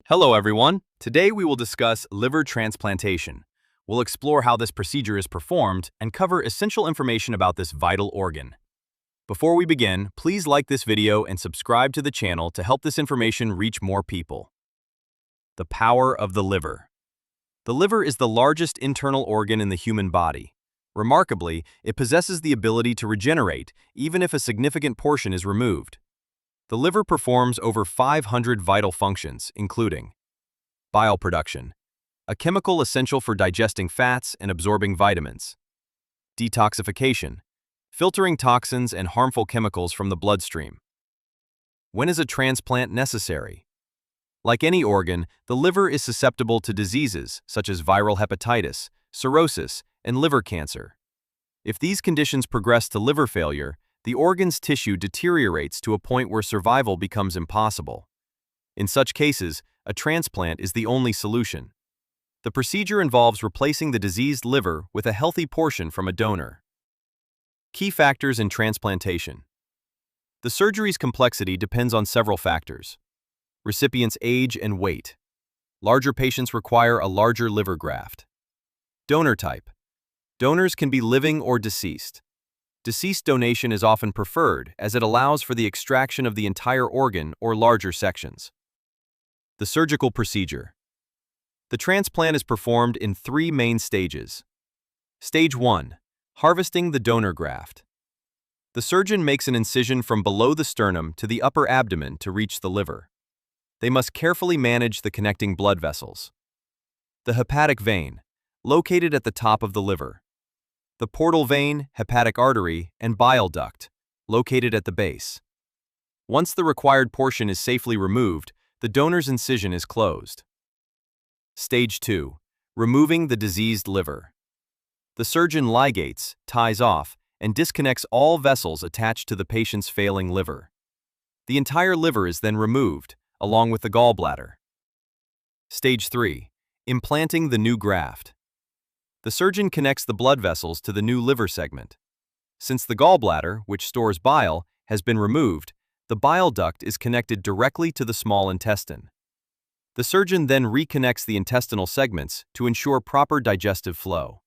Hello everyone. Today we will discuss liver transplantation. We'll explore how this procedure is performed and cover essential information about this vital organ. Before we begin, please like this video and subscribe to the channel to help this information reach more people. The power of the liver. The liver is the largest internal organ in the human body. Remarkably, it possesses the ability to regenerate even if a significant portion is removed. The liver performs over 500 vital functions, including bile production, a chemical essential for digesting fats and absorbing vitamins; detoxification, filtering toxins and harmful chemicals from the bloodstream. When is a transplant necessary? Like any organ, the liver is susceptible to diseases such as viral hepatitis, cirrhosis, and liver cancer. If these conditions progress to liver failure, the organ's tissue deteriorates to a point where survival becomes impossible. In such cases, a transplant is the only solution. The procedure involves replacing the diseased liver with a healthy portion from a donor. Key factors in transplantation. The surgery's complexity depends on several factors. Recipient's age and weight. Larger patients require a larger liver graft. Donor type. Donors can be living or deceased. Deceased donation is often preferred as it allows for the extraction of the entire organ or larger sections. The surgical procedure. The transplant is performed in 3 main stages. Stage 1. Harvesting the donor graft. The surgeon makes an incision from below the sternum to the upper abdomen to reach the liver. They must carefully manage the connecting blood vessels. The hepatic vein, located at the top of the liver. The portal vein, hepatic artery, and bile duct, located at the base. Once the required portion is safely removed, the donor's incision is closed. Stage 2. Removing the diseased liver. The surgeon ligates, ties off, and disconnects all vessels attached to the patient's failing liver. The entire liver is then removed, along with the gallbladder. Stage 3. Implanting the new graft. The surgeon connects the blood vessels to the new liver segment. Since the gallbladder, which stores bile, has been removed, the bile duct is connected directly to the small intestine. The surgeon then reconnects the intestinal segments to ensure proper digestive flow.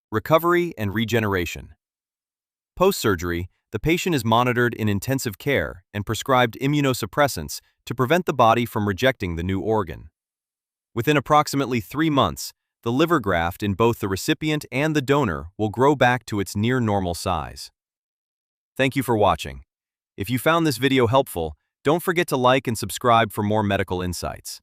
Recovery and regeneration. Post-surgery, the patient is monitored in intensive care and prescribed immunosuppressants to prevent the body from rejecting the new organ. Within approximately 3 months, the liver graft in both the recipient and the donor will grow back to its near normal size. Thank you for watching. If you found this video helpful, don't forget to like and subscribe for more medical insights.